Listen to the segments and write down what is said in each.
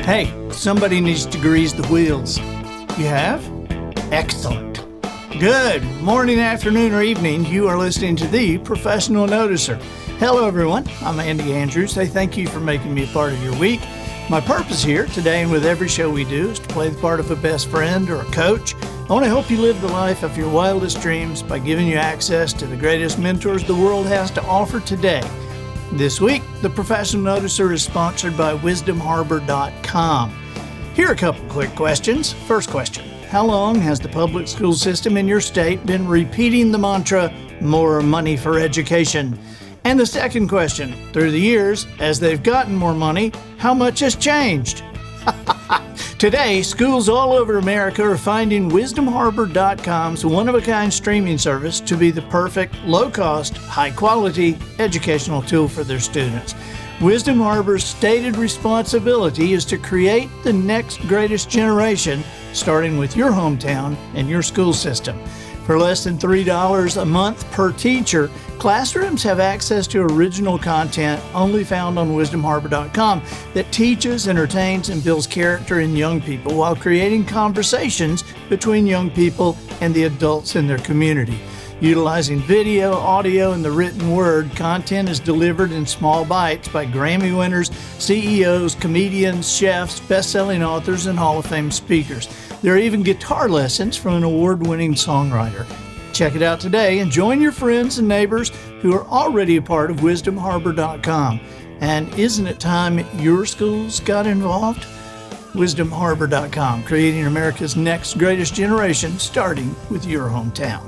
Hey, somebody needs to grease the wheels. You have? Excellent. Good morning, afternoon, or evening. You are listening to The Professional Noticer. Hello, everyone. I'm Andy Andrews. Hey, thank you for making me a part of your week. My purpose here today and with every show we do is to play the part of a best friend or a coach. I want to help you live the life of your wildest dreams by giving you access to the greatest mentors the world has to offer today. This week, The Professional Noticer is sponsored by wisdomharbor.com. Here are a couple quick questions. First question, how long has the public school system in your state been repeating the mantra, more money for education? And the second question, through the years, as they've gotten more money, how much has changed? Today, schools all over America are finding wisdomharbor.com's one-of-a-kind streaming service to be the perfect, low-cost, high-quality educational tool for their students. Wisdom Harbor's stated responsibility is to create the next greatest generation, starting with your hometown and your school system. For less than $3 a month per teacher, classrooms have access to original content only found on wisdomharbor.com that teaches, entertains, and builds character in young people while creating conversations between young people and the adults in their community. Utilizing video, audio, and the written word, content is delivered in small bites by Grammy winners, CEOs, comedians, chefs, best-selling authors, and Hall of Fame speakers. There are even guitar lessons from an award-winning songwriter. Check it out today and join your friends and neighbors who are already a part of wisdomharbor.com. And isn't it time your schools got involved? Wisdomharbor.com, creating America's next greatest generation, starting with your hometown.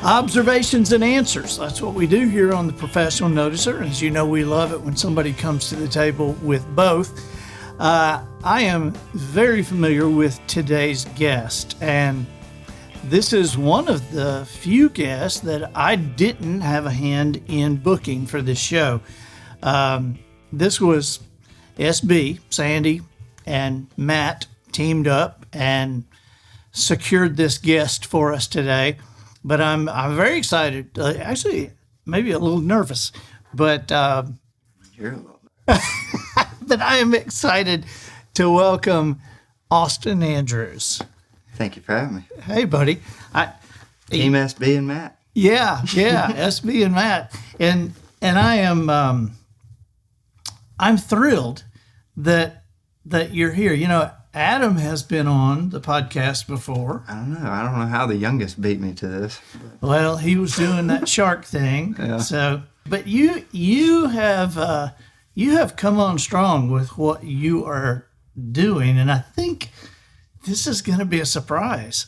Observations and answers. That's what we do here on The Professional Noticer. As you know, we love it when somebody comes to the table with both. I am very familiar with today's guest, and this is one of the few guests that I didn't have a hand in booking for this show. This was SB, Sandy, and Matt teamed up and secured this guest for us today. But I'm very excited. Actually, maybe a little nervous, but You're a little but I am excited to welcome Austin Andrews. Thank you for having me. Hey, buddy. Team SB and Matt. Yeah, SB and Matt, and I am I'm thrilled that you're here. You know, Adam has been on the podcast before. I don't know how the youngest beat me to this. Well, he was doing that shark thing. Yeah. So, but you have come on strong with what you are doing, and I think this is going to be a surprise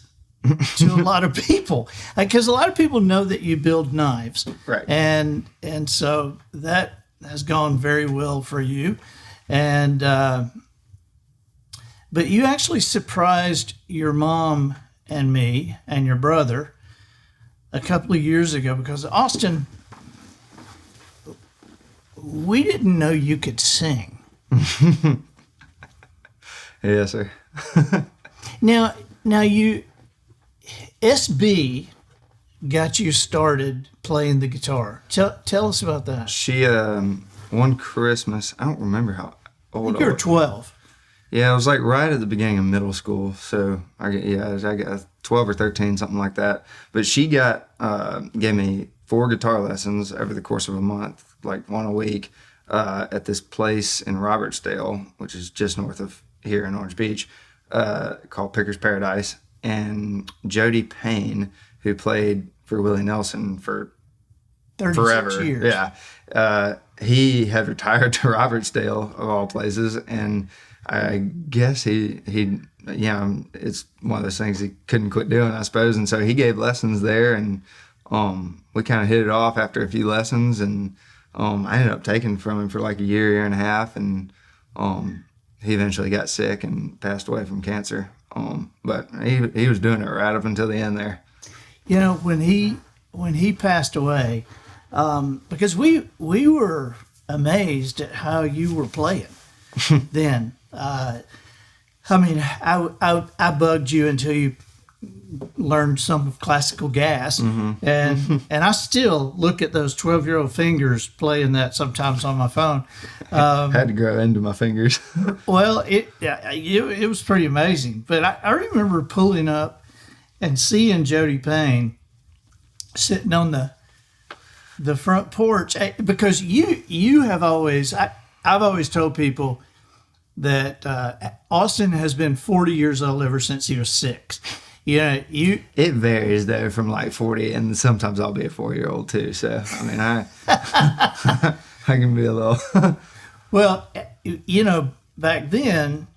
to a lot of people, because a lot of people know that you build knives, Right? And so that has gone very well for you, and but you actually surprised your mom and me and your brother a couple of years ago, because Austin, we didn't know you could sing. Yes, sir. Now you, SB got you started playing the guitar. Tell us about that. She one Christmas, I don't remember how old I You were was. 12. Yeah, it was like right at the beginning of middle school. So I got 12 or 13, something like that. But she gave me 4 guitar lessons over the course of a month, like one a week, at this place in Robertsdale, which is just north of here in Orange Beach, called Picker's Paradise. And Jody Payne, who played for Willie Nelson for 36 forever. years. Yeah. He had retired to Robertsdale, of all places, and I guess he it's one of those things he couldn't quit doing, I suppose. And so he gave lessons there, and we kind of hit it off after a few lessons, and I ended up taking from him for like a year and a half, and he eventually got sick and passed away from cancer. But he was doing it right up until the end there. You know, when he passed away, because we were amazed at how you were playing then. I mean, I bugged you until you learned some of classical gas, Mm-hmm. and I still look at those 12-year-old fingers playing that sometimes on my phone. Had to grow into my fingers. Well, it was pretty amazing. But I remember pulling up and seeing Jody Payne sitting on the front porch, because you have always I've always told people that Austin has been 40 years old ever since he was 6. It varies though from like 40, and sometimes I'll be a 4-year-old too. So I mean, I can be a little. Well, back then,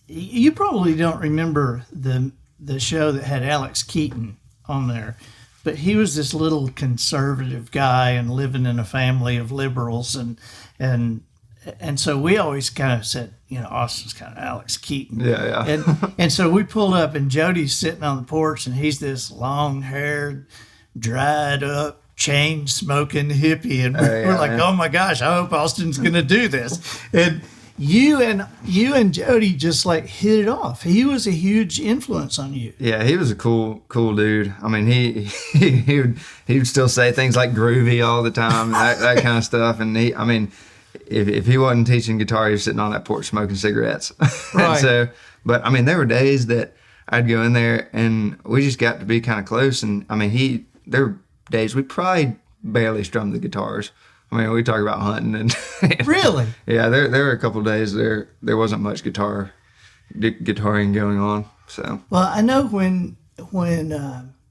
you probably don't remember the show that had Alex Keaton on there, but he was this little conservative guy and living in a family of liberals, and so we always kind of said, Austin's kind of Alex Keaton. Yeah. And so we pulled up, and Jody's sitting on the porch, and he's this long-haired, dried up, chain smoking hippie, and we're like, oh my gosh, I hope Austin's gonna do this. And you and Jody just like hit it off. He was a huge influence on you. Yeah, he was a cool dude. I mean, he would still say things like groovy all the time, that kind of stuff. And if he wasn't teaching guitar, he was sitting on that porch smoking cigarettes. Right. And but I mean, there were days that I'd go in there and we just got to be kind of close. And I mean, there were days we probably barely strummed the guitars. I mean, we talk about hunting and Really? Yeah, there were a couple of days there wasn't much guitaring going on. So Well, I know when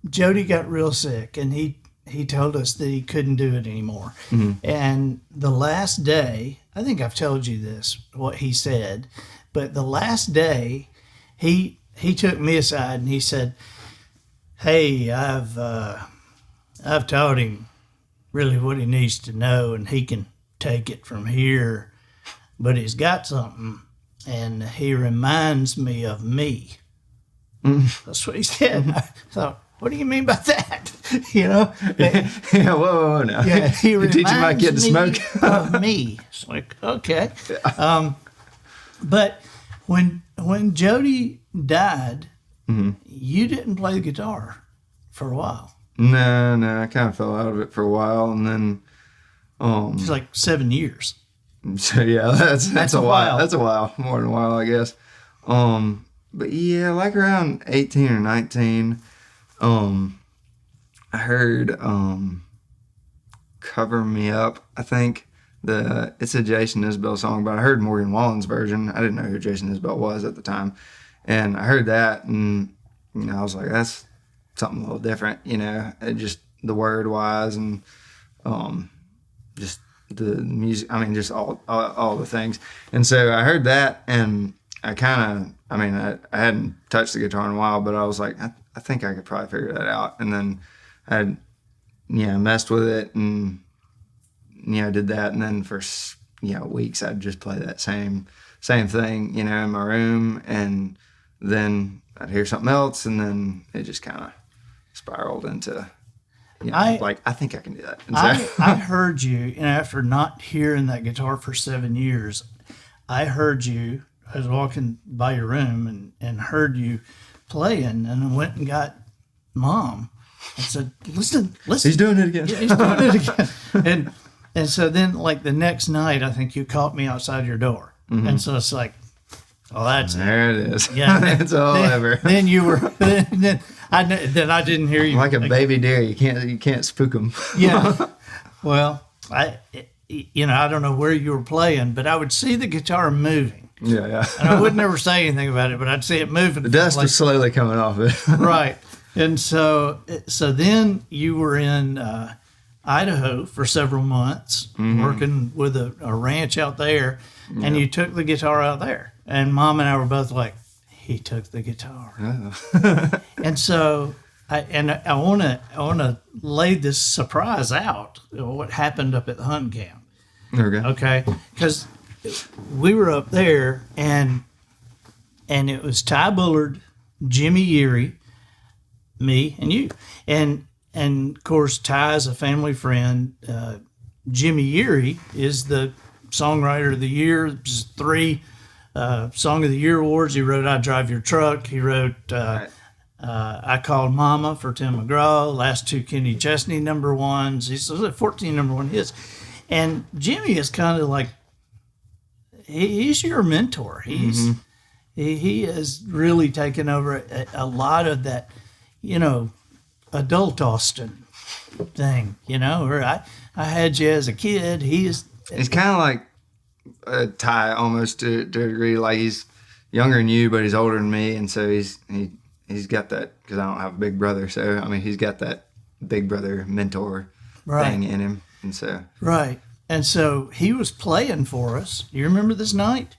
Jody got real sick, and he told us that he couldn't do it anymore. Mm-hmm. And the last day, I think I've told you this, what he said, but the last day, he took me aside and he said, "Hey, I've taught him really what he needs to know, and he can take it from here, but he's got something, and he reminds me of me." That's what he said. I thought, what do you mean by that? yeah, whoa, no. Yeah, he You're teaching my kid to smoke. Of me. It's like, okay. But when Jody died, you didn't play the guitar for a while. No, I kind of fell out of it for a while, and then It's like 7 years. So yeah, that's a while. That's a while, more than a while, I guess. But yeah, like around 18 or 19, I heard "Cover Me Up." I think it's a Jason Isbell song, but I heard Morgan Wallen's version. I didn't know who Jason Isbell was at the time, and I heard that, and I was like, that's something a little different, just the word wise and just the music. I mean, just all the things. And so I heard that, and I hadn't touched the guitar in a while, but I was like, I think I could probably figure that out. And then I messed with it and did that, and then for weeks I'd just play that same thing in my room, and then I'd hear something else, and then it just kind of spiraled into I think I can do that. And so, I heard you, and after not hearing that guitar for 7 years, I heard you. I was walking by your room and heard you playing, and I went and got Mom and said, listen. He's doing it again. Yeah, he's doing it again. And so then, like the next night, I think you caught me outside your door. Mm-hmm. And so it's like, oh, that's there it is. Yeah, that's all ever. Then you were. Then I didn't hear you like a baby deer. You can't spook them. Yeah. Well, I don't know where you were playing, but I would see the guitar moving. Yeah. And I would never say anything about it, but I'd see it moving. The dust was slowly coming off it. Right. And so then you were in Idaho for several months, working with a ranch out there, and you took the guitar out there. And Mom and I were both like, he took the guitar. Oh. And so I want to lay this surprise out, what happened up at the hunting camp. Okay. Because we were up there, and it was Ty Bullard, Jimmy Erie, me, and you. And of course, Ty's a family friend. Jimmy Erie is the songwriter of the year. There's 3 Song of the Year awards. He wrote "I Drive Your Truck." He wrote I Called Mama for Tim McGraw, last two Kenny Chesney #1s. He's 14 #1 hits. And Jimmy is kind of like, he's your mentor. He has really taken over a lot of that, adult Austin thing, or I had you as a kid. He's kind of like a Ty almost to a degree. Like he's younger than you, but he's older than me, and so he's got that, because I don't have a big brother. So I mean, he's got that big brother mentor thing in him, and so right. And so he was playing for us. You remember this night?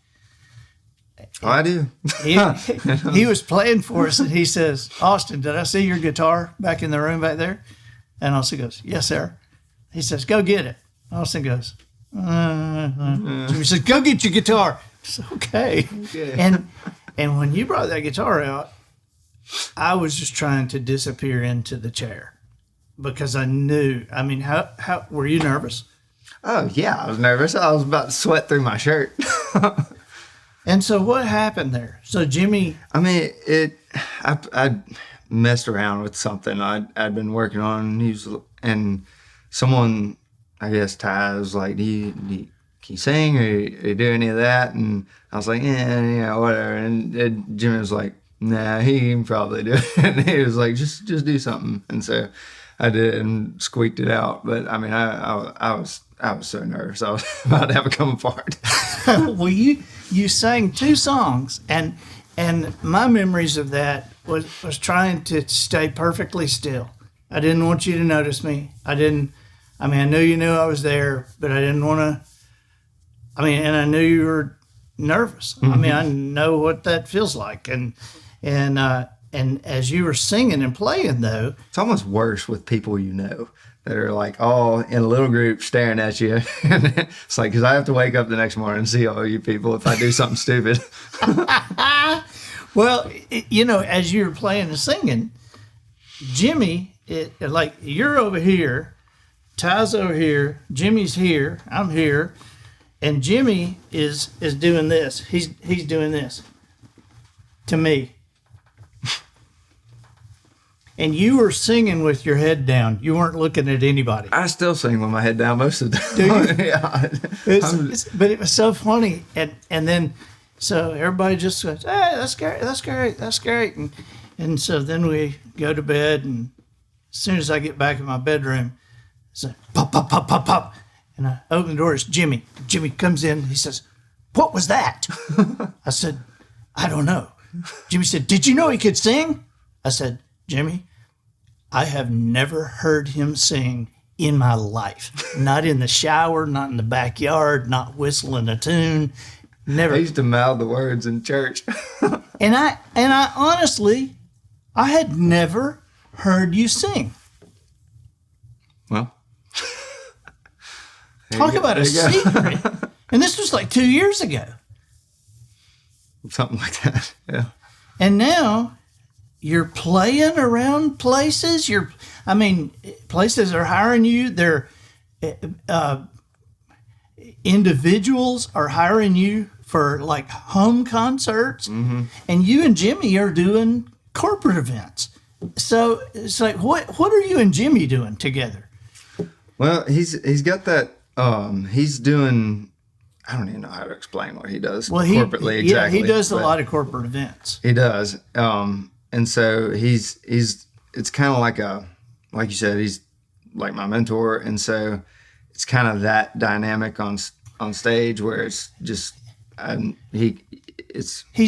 Oh, I do. He was playing for us, and he says, "Austin, did I see your guitar back in the room back there?" And Austin goes, "Yes, sir." He says, "Go get it." Austin goes, Jimmy says, "Go get your guitar." It's okay. And when you brought that guitar out, I was just trying to disappear into the chair because I knew. I mean, how were you nervous? Oh yeah, I was nervous. I was about to sweat through my shirt. And so what happened there? So Jimmy, I mean, I messed around with something I'd been working on, and someone, I guess Ty, was like, can you sing, or you do any of that? And I was like, yeah, whatever. And Jimmy was like, nah, he can probably do it. And he was like, just do something. And so I did and squeaked it out. But I mean, I was so nervous. I was about to have it come apart. Well, you sang 2 songs, and my memories of that was trying to stay perfectly still. I didn't want you to notice me. I knew you knew I was there, but I didn't want to. And I knew you were nervous. Mm-hmm. I know what that feels like, and as you were singing and playing, though, it's almost worse with people that are like all in a little group staring at you. And it's like, because I have to wake up the next morning and see all you people if I do something stupid. Well, as you were playing and singing, Jimmy, like you're over here, Ty's over here, Jimmy's here, I'm here, and Jimmy is doing this. He's doing this to me. And you were singing with your head down. You weren't looking at anybody. I still sing with my head down most of the time. Do you? Yeah. But it was so funny. And then, so everybody just goes, "Hey, that's great, that's great, that's great." And so then we go to bed, and as soon as I get back in my bedroom, it's like, pop, pop, pop, pop, pop. And I open the door, it's Jimmy. Jimmy comes in, he says, "What was that?" I said, "I don't know." Jimmy said, "Did you know he could sing?" I said, "Jimmy, I have never heard him sing in my life. Not in the shower, not in the backyard, not whistling a tune. Never." I used to mouth the words in church. And I honestly, I had never heard you sing. Well, talk about a secret. And this was like 2 years ago. Something like that. Yeah. And now you're playing around places. Places are hiring you. They're individuals are hiring you for like home concerts, mm-hmm. and you and Jimmy are doing corporate events. So it's like, what are you and Jimmy doing together? Well, he's got that. He's doing. I don't even know how to explain what he does corporately exactly. Yeah, he does a lot of corporate events. He does. And so it's kind of like you said, he's like my mentor. And so it's kind of that dynamic on stage where it's just, he's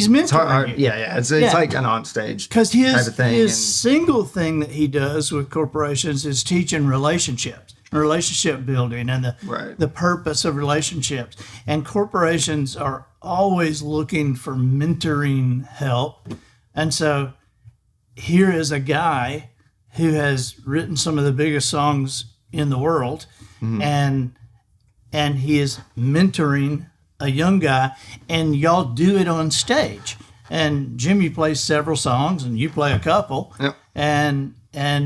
mentoring you. Yeah. It's like an on stage type of thing. His single thing that he does with corporations is teaching relationships, relationship building, and the purpose of relationships. And corporations are always looking for mentoring help. And so here is a guy who has written some of the biggest songs in the world, mm-hmm. and he is mentoring a young guy, and y'all do it on stage. And Jimmy plays several songs, and you play a couple, yep. and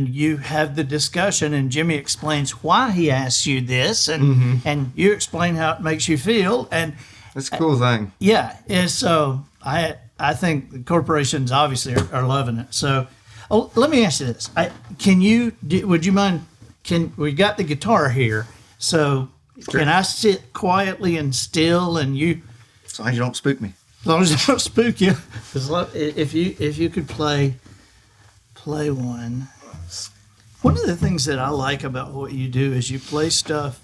you have the discussion, and Jimmy explains why he asks you this, and mm-hmm. and you explain how it makes you feel, and it's a cool thing. Yeah, and so I think the corporations obviously are loving it. So Oh, let me ask you this. Would you mind, we got the guitar here, so Sure. can I sit quietly and still and you, As long as you don't spook me. as long as I don't spook you, if you could play one. One of the things that I like about what you do is you play stuff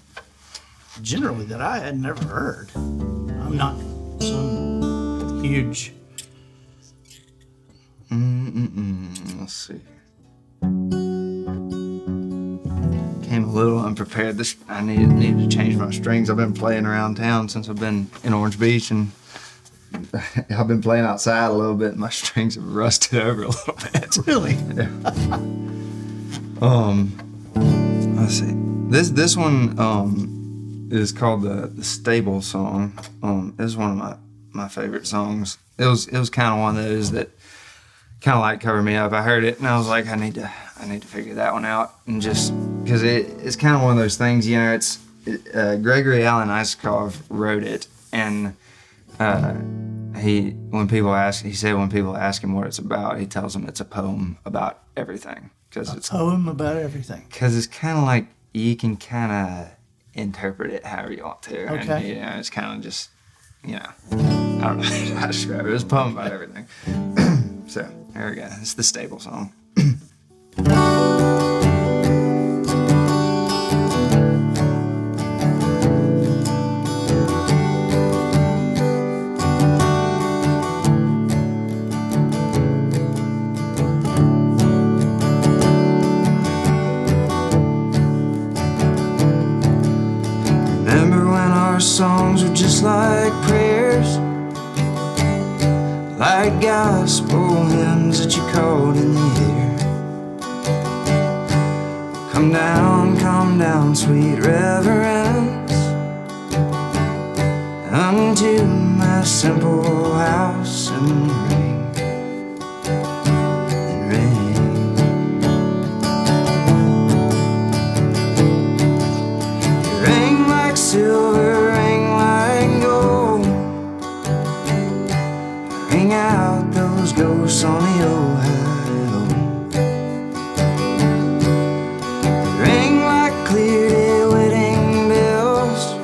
generally that I had never heard. I'm not some huge. Let's see. Came a little unprepared. I needed to change my strings. I've been playing around town since I've been in Orange Beach, and I've been playing outside a little bit. And my strings have rusted over a little bit. Really? Yeah. Let's see. This one is called the Stable Song. It was one of my favorite songs. It was kind of one of those that kind of like covered me up. I heard it and I was like, I need to figure that one out, and just because it's kind of one of those things, you know. Gregory Alan Isakov wrote it, and when people ask him what it's about, he tells them it's a poem about everything. It's a poem about everything. Because it's kind of like you can kind of interpret it however you want to. Okay. And, you know, it's kind of just, you know, I don't know how to describe it. It's a poem about everything. So, there we go. It's the Stable Song. Songs were just like prayers, like gospel hymns that you called in the air. Come down, sweet reverence, unto my simple house and ring, You ring like silver, out those ghosts on the Ohio. They ring like clear day wedding bells.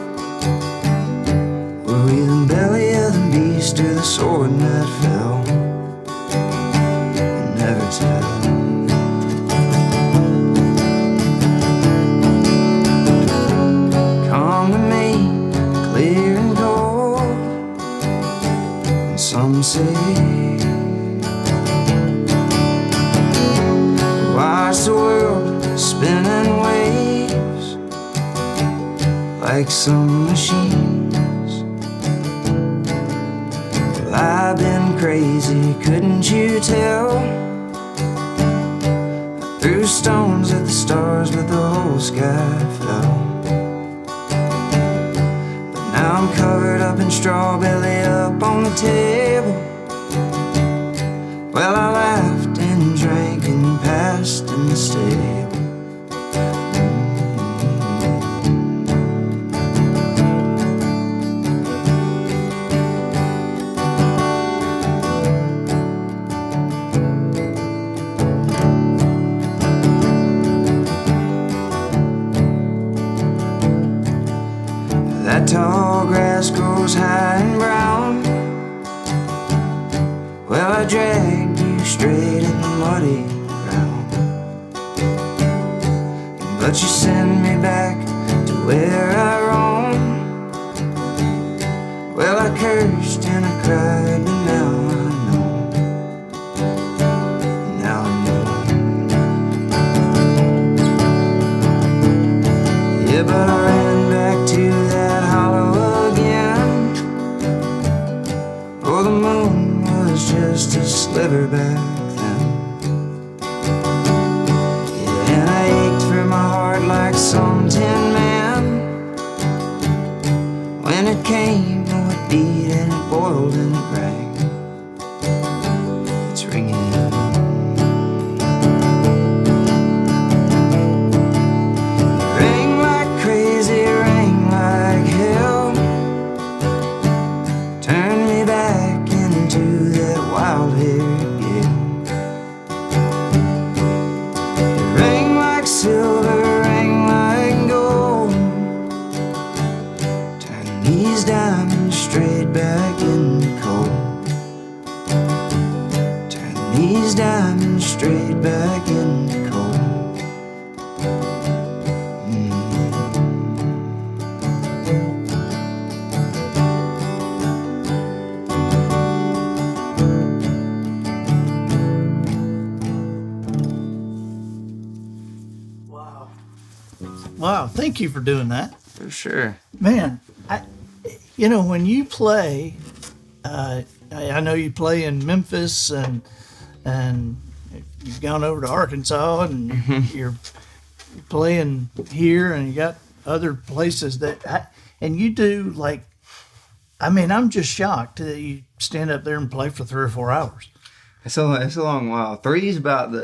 Were we the belly of the beast or the sword that fell? We'll never tell. Come to me, clear and cold. Some say, watch the world spinning waves like some machines. Well, I've been crazy, couldn't you tell? I threw stones at the stars, but the whole sky fell. Now I'm covered up in straw, belly up on the table. Well, I laughed and drank and passed in the stable. That tall grass grows high and brown. Well, I dragged you straight in the muddy ground, but you send me back to where I roam. Well, I cursed and I cried, but now I know. Now I know. Yeah, but I ran back to that hollow again. Oh, the moon was just a sliver back then. Yeah, and I ached for my heart like some tin man. When it came, oh, it beat and it boiled and it rang. It's ringing. Ring like crazy, ring like hell. Turn me back into that wild-haired girl. diamond straight back into coal. Wow, thank you for doing that. For sure. Man, when you play, I know you play in Memphis and you've gone over to Arkansas and you're playing here and you got other places and you do I'm just shocked that you stand up there and play for 3 or 4 hours. It's a long while. 3 is about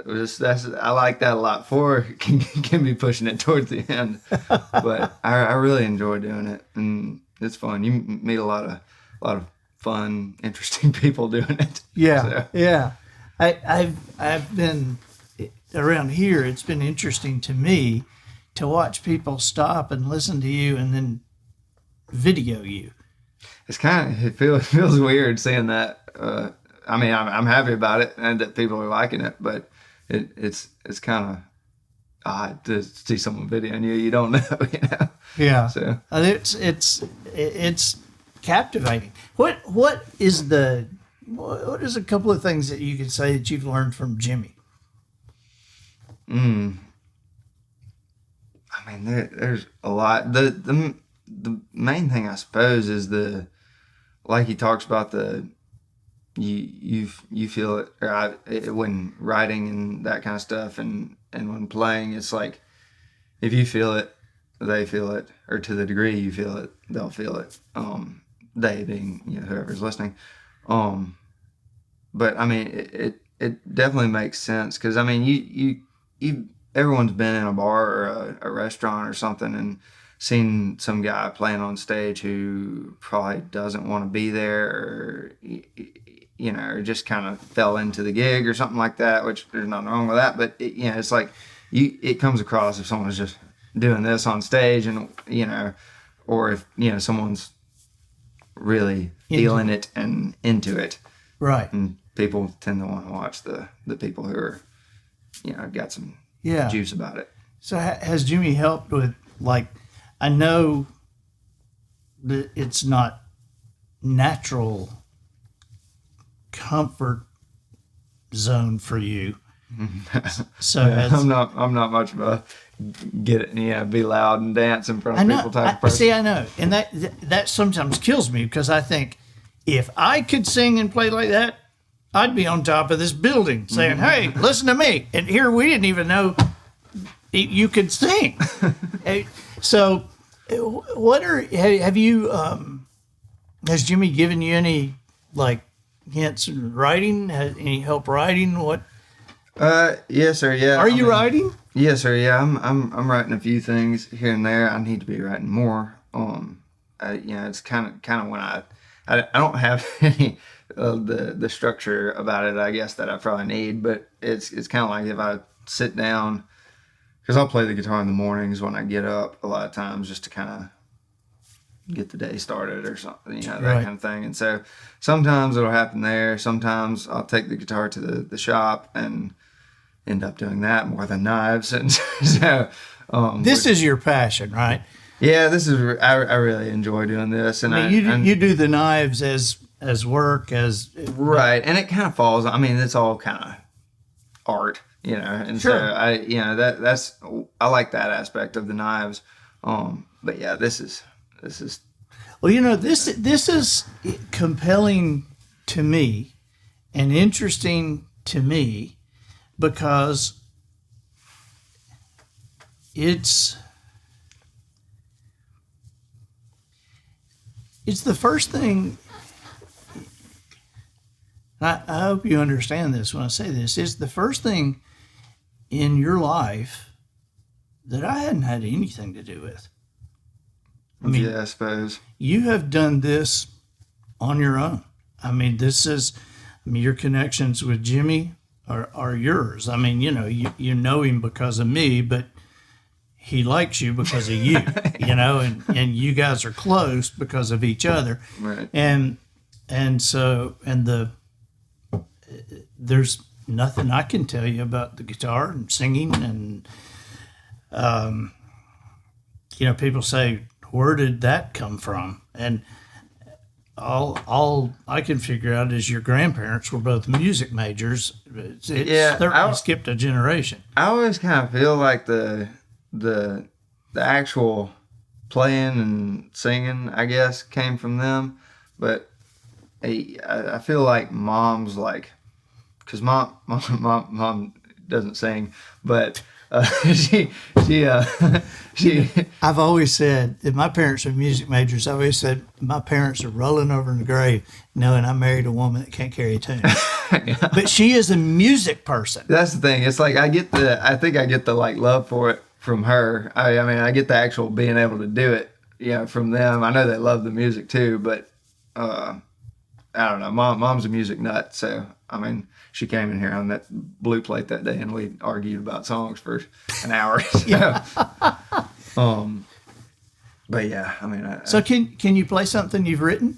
I like that a lot. 4 can be pushing it towards the end, but I really enjoy doing it, and it's fun. You meet a lot of fun, interesting people doing it. Yeah, so. Yeah. I've been around here. It's been interesting to me to watch people stop and listen to you and then video you. It feels weird seeing that. I'm happy about it and that people are liking it, but it's kind of odd to see someone videoing you. You don't know, Yeah. So it's captivating. What is a couple of things that you could say that you've learned from Jimmy? There's a lot. The main thing I suppose is like he talks about you feel it, when writing and that kind of stuff, and when playing, it's like if you feel it, they feel it, or to the degree you feel it, they'll feel it. They being whoever's listening. But it definitely makes sense because you everyone's been in a bar or a restaurant or something and seen some guy playing on stage who probably doesn't want to be there, or or just kind of fell into the gig or something like that, which there's nothing wrong with that. But it's like it comes across if someone's just doing this on stage, and or if someone's really feeling it and into it, right? And people tend to want to watch the people who are got some juice about it. So has Jimmy helped with, I know that it's not natural comfort zone for you. So I'm not much of a be loud and dance in front of people type of person. See, I know, and that sometimes kills me because I think if I could sing and play like that, I'd be on top of this building saying, "Hey, listen to me!" And here we didn't even know you could sing. So, have you? Has Jimmy given you any hints in writing? Any help writing? What? Yes, sir. Yeah. Are you writing? Yes, sir. Yeah, I'm writing a few things here and there. I need to be writing more. It's kind of when I don't have any the structure about it, I guess, that I probably need. But it's kind of like if I sit down, because I'll play the guitar in the mornings when I get up a lot of times just to kind of get the day started or something, that kind of thing. And so sometimes it'll happen there. Sometimes I'll take the guitar to the shop and end up doing that more than knives. And so this is your passion, right? Yeah, I really enjoy doing this. And you do the knives as work, right. And it kind of falls, it's all kind of art, and sure. So I like that aspect of the knives. But yeah, this is well, this is compelling to me and interesting to me because it's the first thing. I hope you understand this when I say this. It's the first thing in your life that I hadn't had anything to do with. Yeah, I suppose. You have done this on your own. Your connections with Jimmy are yours. You know him because of me, but he likes you because of you, and you guys are close because of each other. Right. And so, there's nothing I can tell you about the guitar and singing. And, people say, where did that come from? And all I can figure out is your grandparents were both music majors. It's certainly skipped a generation. I always kind of feel like the actual playing and singing, I guess, came from them. But I feel like mom's like, because mom doesn't sing, but she I've always said that my parents are music majors. I always said my parents are rolling over in the grave knowing I married a woman that can't carry a tune. Yeah. But she is a music person. That's the thing. It's like I think I get the like love for it from her. I mean, I get the actual being able to do it, from them. I know they love the music too, but I don't know. Mom's a music nut, so I mean, she came in here on that blue plate that day, and we argued about songs for an hour. But yeah, I mean. So can you play something you've written?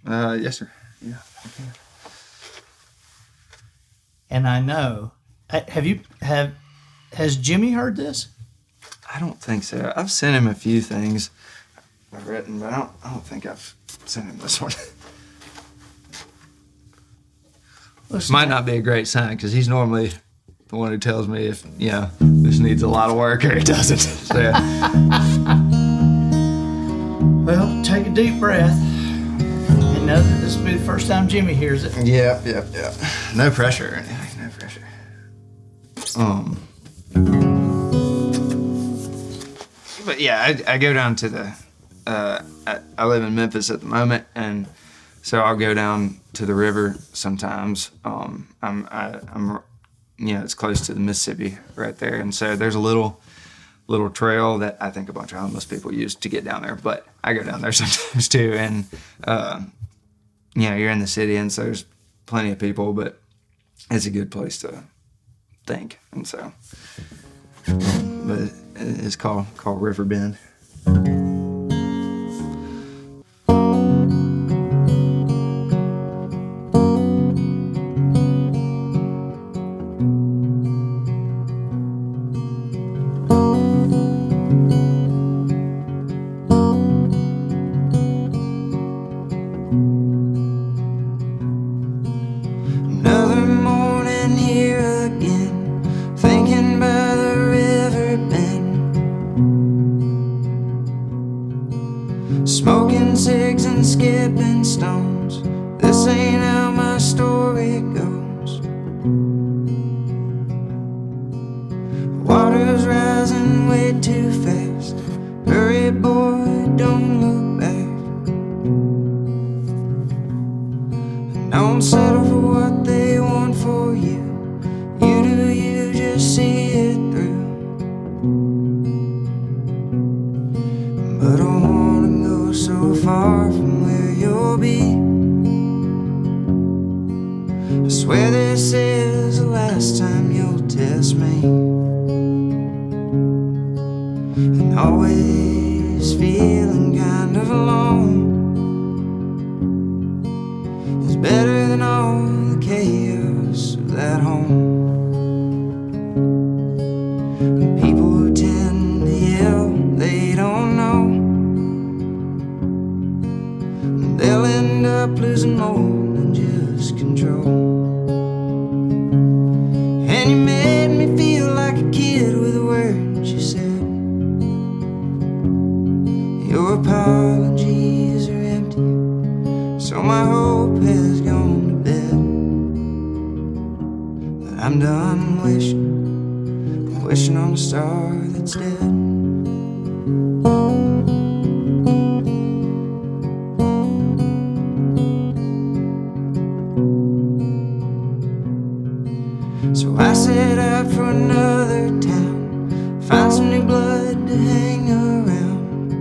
Yes, sir. Yeah. Okay. And I know, has Jimmy heard this? I don't think so. I've sent him a few things I've written, but I don't think I've sent him this one. Might not be a great sign because he's normally the one who tells me if this needs a lot of work or it doesn't. So, well, take a deep breath and know that this will be the first time Jimmy hears it. Yeah. No pressure or anything. No pressure. But yeah, I go down to the. I live in Memphis at the moment, and so I'll go down to the river sometimes. It's close to the Mississippi right there, and so there's a little trail that I think a bunch of homeless people use to get down there. But I go down there sometimes too, and you're in the city, and so there's plenty of people, but it's a good place to think, and so. But it's called River Bend. Smoking cigs and skipping stones. This ain't how my story goes. Water's rising way too fast. Hurry, boy, don't look back. And don't settle for what they want for you. You do you, just see it through. But I wanna go so far from where you'll be. I swear this is the last time you'll test me. And always feeling kind of alone is better than all the chaos of that home. And people who tend to yell, they don't know. They'll end up losing more than just control. And you made me feel like a kid with the words you said. Your apologies are empty, so my hope has gone to bed. But I'm done wishing on a star that's dead. So I set out for another town, find some new blood to hang around.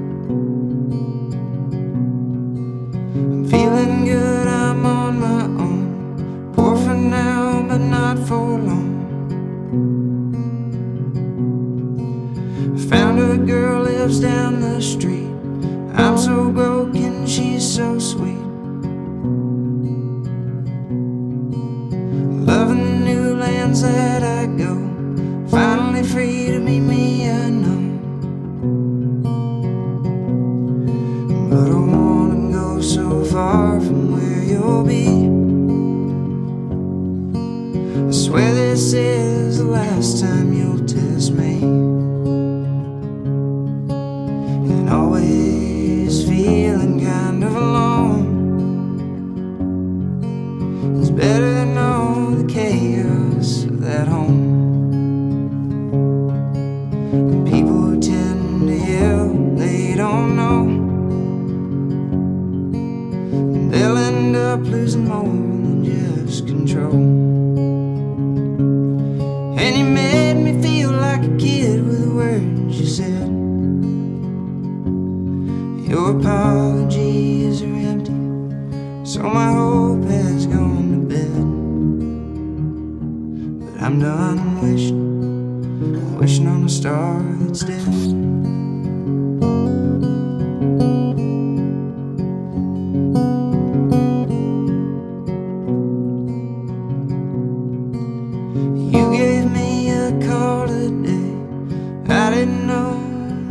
I'm feeling good, I'm on my own. Poor for now, but not for long. I found a girl lives down the street. I'm so broken, she's so sweet. meet me unknown. But I wanna go so far from where you'll be. I swear this is the last time you'll test me. And always feeling kind of alone is better than all the chaos of that home. And people who tend to yell, they don't know. They'll end up losing more than just control. And you made me feel like a kid with the words you said. Your apologies are empty, so my hope has gone to bed. But I'm done wishing on a star that's dead. You gave me a call today, I didn't know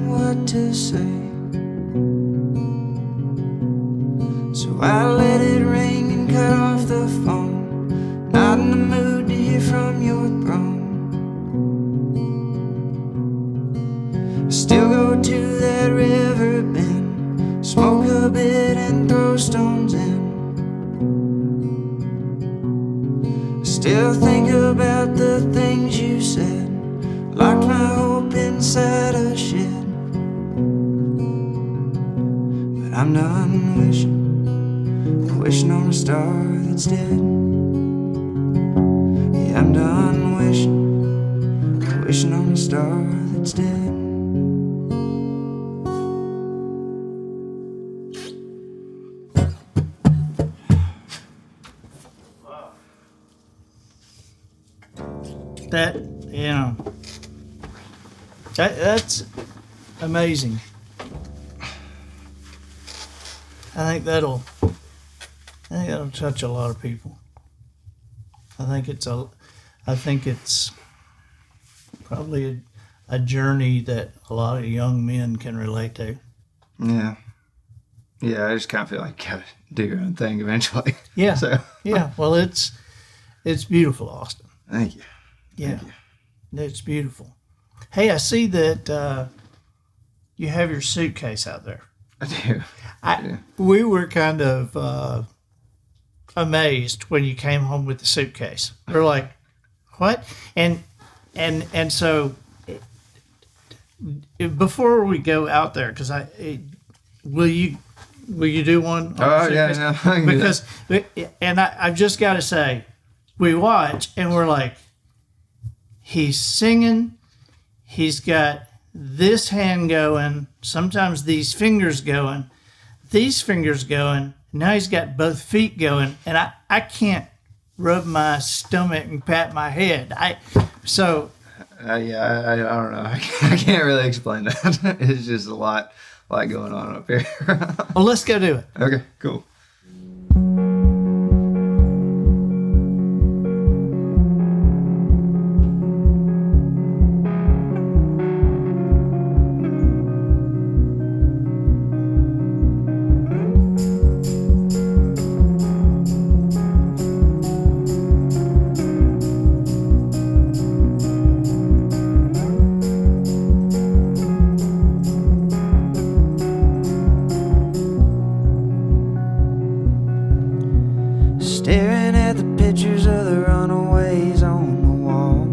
what to say. So I let it ring and cut off the phone. Not in the mood to hear from your throne. I still go to that river bend, smoke a bit and throw stones in. I still think about the things you said, locked my hope inside a shed. But I'm done wishing on a star that's dead. Yeah, I'm done wishing on a star that's dead. That, that's amazing. I think that'll touch a lot of people. I think it's probably a journey that a lot of young men can relate to. Yeah. Yeah, I just kind of feel like you gotta do your own thing eventually. Yeah. So yeah. Well, it's beautiful, Austin. thank you. Yeah. Thank you. It's beautiful. Hey, I see that you have your suitcase out there. I do. We were kind of amazed when you came home with the suitcase. We're like, what? And so before we go out there, because will you do one? Oh yeah, I can do that. Because I've just got to say, we watch and we're like, he's singing, he's got this hand going, sometimes these fingers going, now he's got both feet going, and I can't rub my stomach and pat my head. I don't know. I can't really explain that. It's just a lot going on up here. Well, let's go do it. Okay, cool. Staring at the pictures of the runaways on the wall.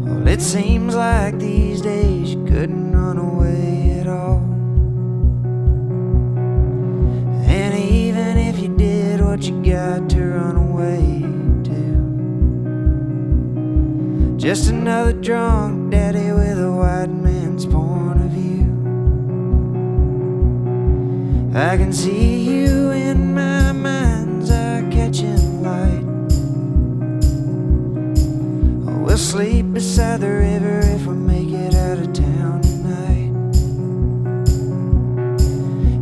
Well, it seems like these days you couldn't run away at all. And even if you did, what you got to run away to? Just another drunk daddy with a white man's point of view. I can see you in my mind's eye catching light. Oh, we'll sleep beside the river if we make it out of town tonight.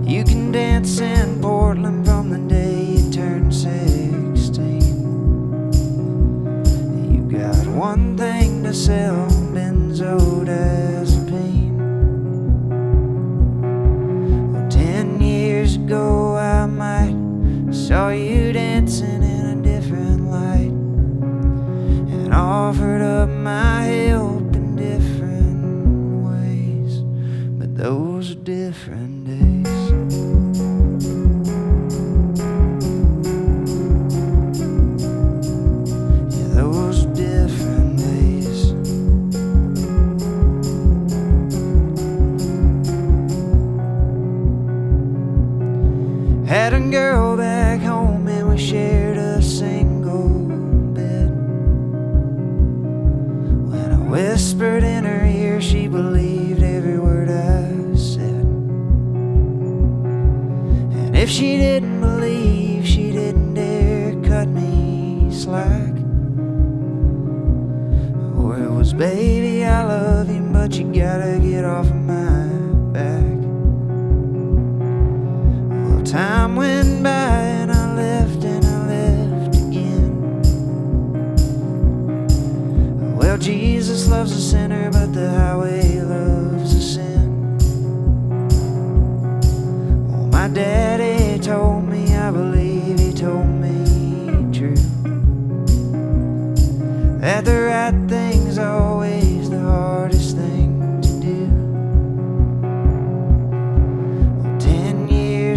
You can dance in Portland from the day you turn 16. You got one thing to say. saw you dancing in a different light, and offered up my help in different ways. But those are different days. Yeah, those are different days. Had a girl back home and we shared a single bed. When I whispered in her ear, she believed every word I said. And if she didn't believe, she didn't dare cut me slack. Or it was, baby, I love you, but you gotta get off of my back. Time went by and I left again. Well, Jesus loves a sinner, but the highway loves a sin. Well, my daddy told me, I believe he told me true, that the right thing's always the hardest thing to do.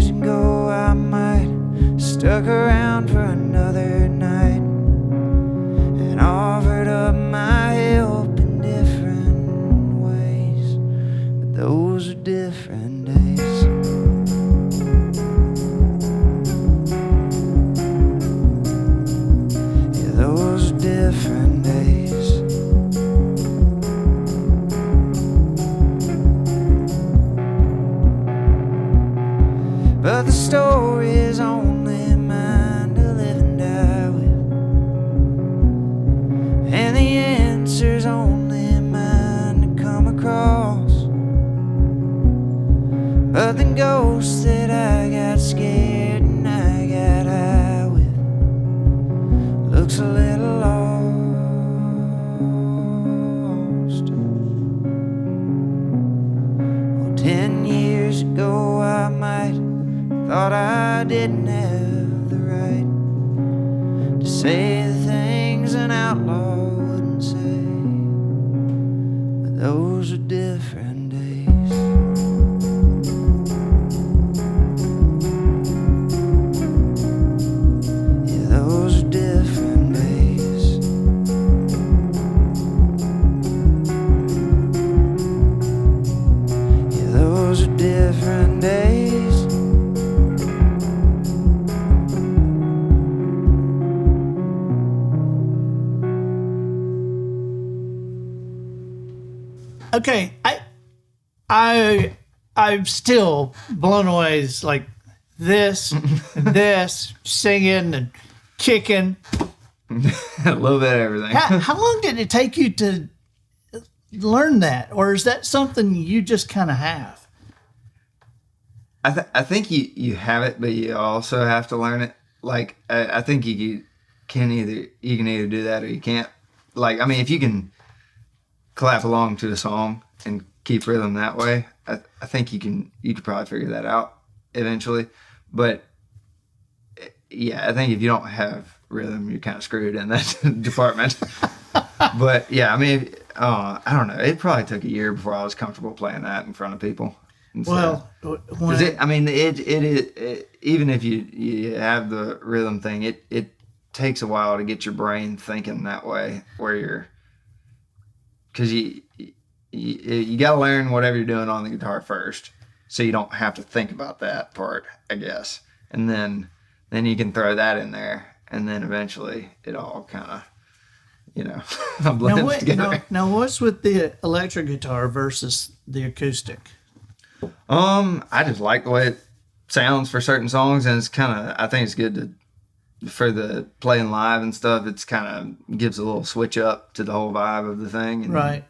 Ago, I might stuck around for another night and offered up my help in different ways. But those are different days. Yeah, those are different days. But the story is only mine to live and die with, and the answer's only mine to come across. But the ghost that I got scared and I got high with looks a little lost. Well, 10 years ago I might thought I didn't have the right to say the things an outlaw wouldn't say. But those are different days. Yeah, those are different days. Yeah, those are different days. Okay, I'm still blown away. It's like this, and this, singing and kicking. A little bit of everything. How long did it take you to learn that, or is that something you just kind of have? I think you have it, but you also have to learn it. Like I think you can either do that or you can't. Like, I mean, if you can clap along to the song and keep rhythm that way, I think you could probably figure that out eventually. But yeah, I think if you don't have rhythm, you're kind of screwed in that department. But yeah, I mean, I don't know. It probably took a year before I was comfortable playing that in front of people. Well, even if you have the rhythm thing, it takes a while to get your brain thinking that way, where you're, because you got to learn whatever you're doing on the guitar first, so you don't have to think about that part, I guess, and then you can throw that in there, and then eventually it all kind of, blends together. Now, what's with the electric guitar versus the acoustic? I just like the way it sounds for certain songs, and it's kind of, I think it's good for the playing live and stuff. It's kind of gives a little switch up to the whole vibe of the thing. And, right.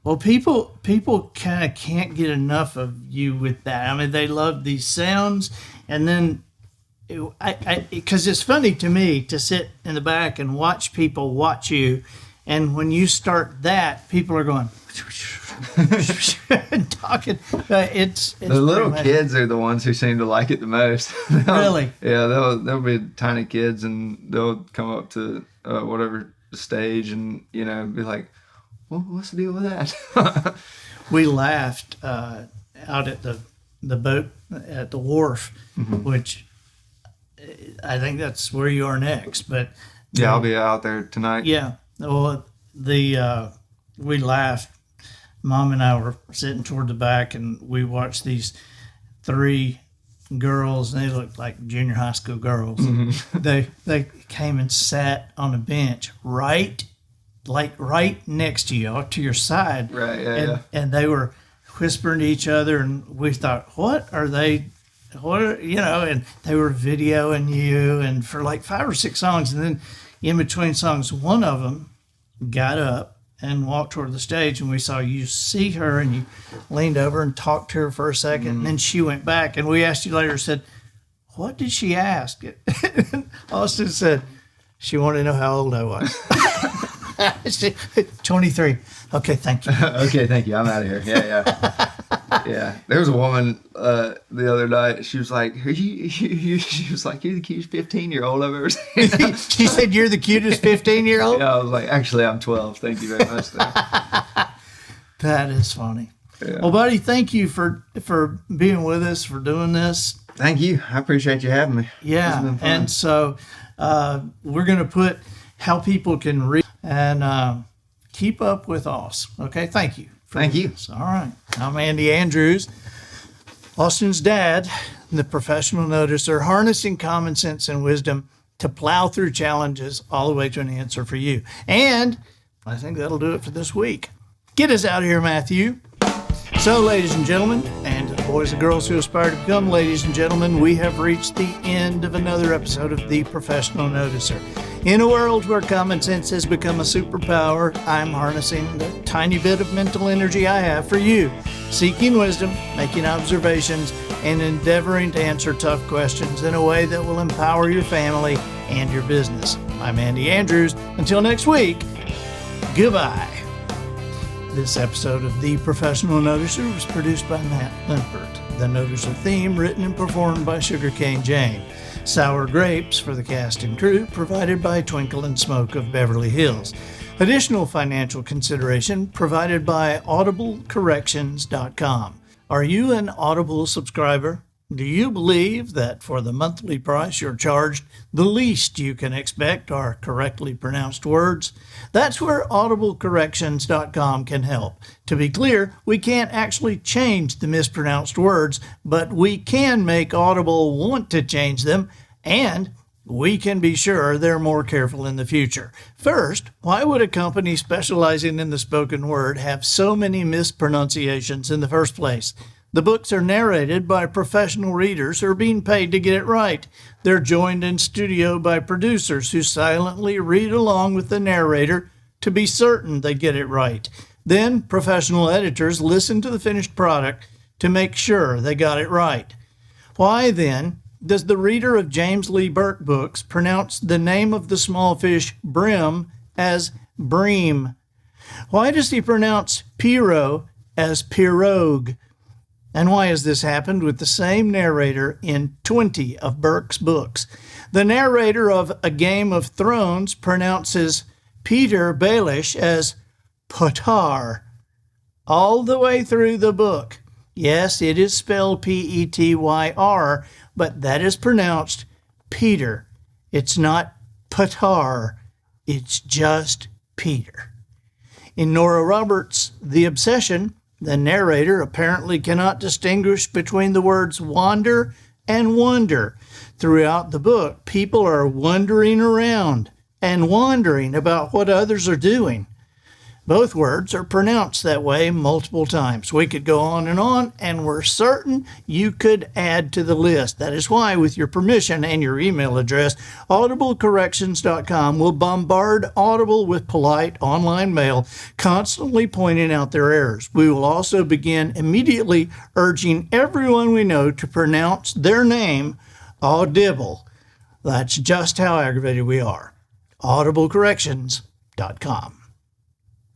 Well, people kind of can't get enough of you with that. I mean, they love these sounds, and then because it's funny to me to sit in the back and watch people watch you And when you start that, people are going talking. It's The little pretty kids are the ones who seem to like it the most. Really? Yeah, they'll be tiny kids, and they'll come up to whatever stage, and be like, "Well, what's the deal with that?" We laughed out at the boat at the wharf, which I think that's where you are next. But yeah, I'll be out there tonight. yeah, well, we laughed. Mom and I were sitting toward the back, and we watched these 3 girls, and they looked like junior high school girls. They came and sat on a bench right next to you, to your side. Right. Yeah. And they were whispering to each other, and we thought, what are they? And they were videoing you, and for like 5 or 6 songs, and then in between songs, one of them got up and walked toward the stage, and we saw you see her, and you leaned over and talked to her for a second, and then she went back, and we asked you later, said, what did she ask? Austin said, she wanted to know how old I was. 23. Okay, thank you. Okay, thank you. I'm out of here. Yeah. Yeah. There was a woman the other night. She was like, she was like, you're the cutest 15-year-old I've ever seen. She said, you're the cutest 15-year-old? Yeah, I was like, actually, I'm 12. Thank you very much. That is funny. Yeah. Well, buddy, thank you for being with us, for doing this. Thank you. I appreciate you having me. Yeah. And so we're going to put how people can read and keep up with us. Okay. Thank you. Thank you. All right. I'm Andy Andrews, Austin's dad, the professional noticer, harnessing common sense and wisdom to plow through challenges all the way to an answer for you. And I think that'll do it for this week. Get us out of here, Matthew. So, ladies and gentlemen, and to the boys and girls who aspire to become ladies and gentlemen, we have reached the end of another episode of The Professional Noticer. In a world where common sense has become a superpower, I'm harnessing the tiny bit of mental energy I have for you, seeking wisdom, making observations, and endeavoring to answer tough questions in a way that will empower your family and your business. I'm Andy Andrews. Until next week, goodbye. This episode of The Professional Noticer was produced by Matt Limpert. The Noticer theme written and performed by Sugarcane Jane. Sour Grapes for the cast and crew provided by Twinkle and Smoke of Beverly Hills. Additional financial consideration provided by audiblecorrections.com. Are you an Audible subscriber? Do you believe that for the monthly price you're charged, the least you can expect are correctly pronounced words? That's where audiblecorrections.com can help. To be clear, we can't actually change the mispronounced words, but we can make Audible want to change them, and we can be sure they're more careful in the future. First, why would a company specializing in the spoken word have so many mispronunciations in the first place? The books are narrated by professional readers who are being paid to get it right. They're joined in studio by producers who silently read along with the narrator to be certain they get it right. Then, professional editors listen to the finished product to make sure they got it right. Why, then, does the reader of James Lee Burke books pronounce the name of the small fish brim as bream? Why does he pronounce Pierrot as pirogue? And why has this happened with the same narrator in 20 of Burke's books? The narrator of A Game of Thrones pronounces Peter Baelish as Potar all the way through the book. Yes, it is spelled Petyr, but that is pronounced Peter. It's not Potar. It's just Peter. In Nora Roberts' The Obsession, the narrator apparently cannot distinguish between the words wander and wonder. Throughout the book, people are wandering around and wondering about what others are doing. Both words are pronounced that way multiple times. We could go on, and we're certain you could add to the list. That is why, with your permission and your email address, audiblecorrections.com will bombard Audible with polite online mail, constantly pointing out their errors. We will also begin immediately urging everyone we know to pronounce their name Audible. That's just how aggravated we are. audiblecorrections.com.